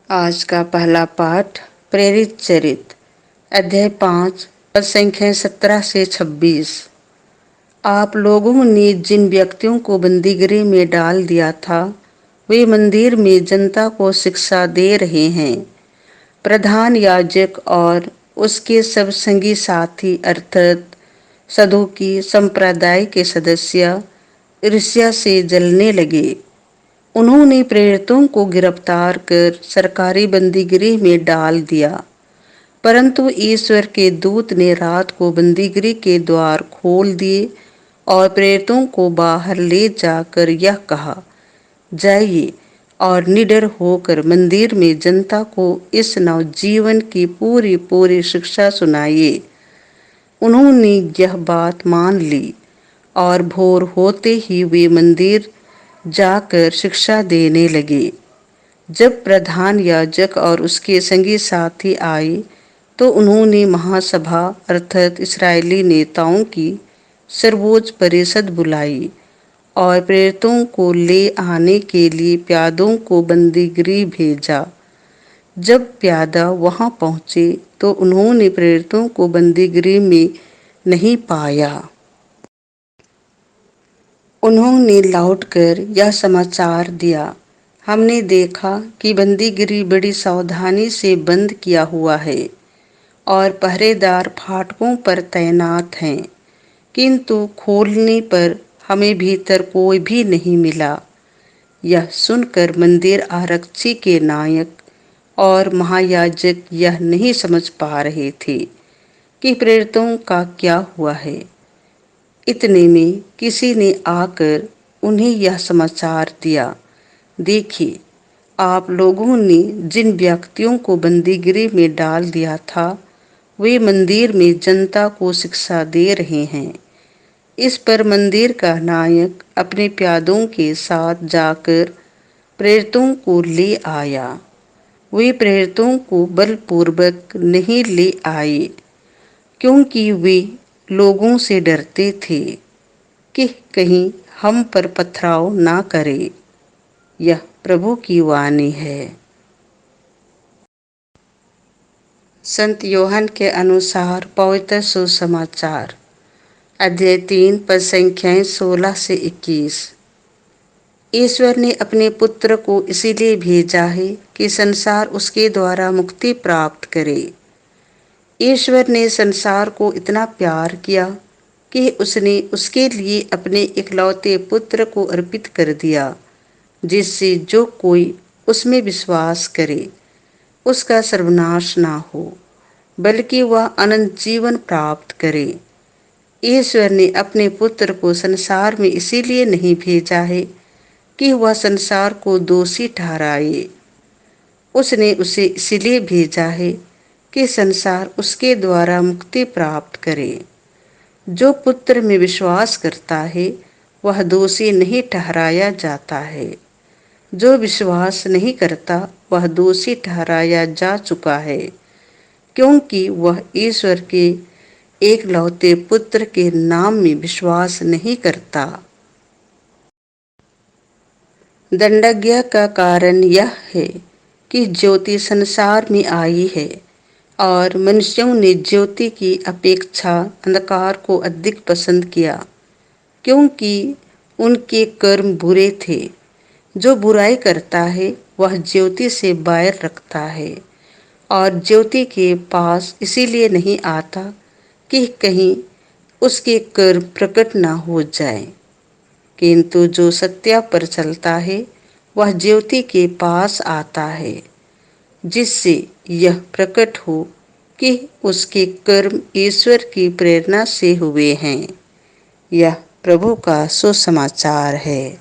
आज का पहला पाठ प्रेरित चरित अध्याय 5 पद संख्या 17 से 26। आप लोगों ने जिन व्यक्तियों को बंदीगृह में डाल दिया था वे मंदिर में जनता को शिक्षा दे रहे हैं। प्रधान याजक और उसके सब संगी साथी अर्थात सदूकी संप्रदाय के सदस्य ईर्ष्या से जलने लगे। उन्होंने प्रेरितों को गिरफ्तार कर सरकारी बंदीगृह में डाल दिया, परंतु ईश्वर के दूत ने रात को बंदीगृह के द्वार खोल दिए और प्रेरितों को बाहर ले जाकर यह कहा, जाइए और निडर होकर मंदिर में जनता को इस नवजीवन की पूरी पूरी शिक्षा सुनाइए। उन्होंने यह बात मान ली और भोर होते ही वे मंदिर जाकर शिक्षा देने लगे। जब प्रधान याजक और उसके संगी साथी आए तो उन्होंने महासभा अर्थात इस्राएली नेताओं की सर्वोच्च परिषद बुलाई और प्रेरितों को ले आने के लिए प्यादों को बंदीगृह भेजा। जब प्यादा वहां पहुंचे तो उन्होंने प्रेरितों को बंदीगृह में नहीं पाया। उन्होंने लौटकर यह समाचार दिया, हमने देखा कि बंदीगृह बड़ी सावधानी से बंद किया हुआ है और पहरेदार फाटकों पर तैनात हैं, किंतु खोलने पर हमें भीतर कोई भी नहीं मिला। यह सुनकर मंदिर आरक्षी के नायक और महायाजक यह नहीं समझ पा रहे थे कि प्रेरितों का क्या हुआ है। इतने में किसी ने आकर उन्हें यह समाचार दिया, देखिए, आप लोगों ने जिन व्यक्तियों को बंदीगृह में डाल दिया था वे मंदिर में जनता को शिक्षा दे रहे हैं। इस पर मंदिर का नायक अपने प्यादों के साथ जाकर प्रेरितों को ले आया। वे प्रेरितों को बलपूर्वक नहीं ले आए, क्योंकि वे लोगों से डरते थे कि कहीं हम पर पथराव ना करे। यह प्रभु की वाणी है। संत योहन के अनुसार पवित्र सुसमाचार अध्याय 3 पद संख्याएं 16 से 21। ईश्वर ने अपने पुत्र को इसीलिए भेजा है कि संसार उसके द्वारा मुक्ति प्राप्त करे। ईश्वर ने संसार को इतना प्यार किया कि उसने उसके लिए अपने इकलौते पुत्र को अर्पित कर दिया, जिससे जो कोई उसमें विश्वास करे उसका सर्वनाश ना हो, बल्कि वह अनंत जीवन प्राप्त करे। ईश्वर ने अपने पुत्र को संसार में इसीलिए नहीं भेजा है कि वह संसार को दोषी ठहराए। उसने उसे इसलिए भेजा है कि संसार उसके द्वारा मुक्ति प्राप्त करे। जो पुत्र में विश्वास करता है वह दोषी नहीं ठहराया जाता है, जो विश्वास नहीं करता वह दोषी ठहराया जा चुका है, क्योंकि वह ईश्वर के एकलौते पुत्र के नाम में विश्वास नहीं करता। दंडज्ञ का कारण यह है कि ज्योति संसार में आई है और मनुष्यों ने ज्योति की अपेक्षा अंधकार को अधिक पसंद किया, क्योंकि उनके कर्म बुरे थे। जो बुराई करता है वह ज्योति से बैर रखता है और ज्योति के पास इसीलिए नहीं आता कि कहीं उसके कर्म प्रकट ना हो जाए, किंतु जो सत्य पर चलता है वह ज्योति के पास आता है, जिससे यह प्रकट हो कि उसके कर्म ईश्वर की प्रेरणा से हुए हैं। यह प्रभु का सुसमाचार है।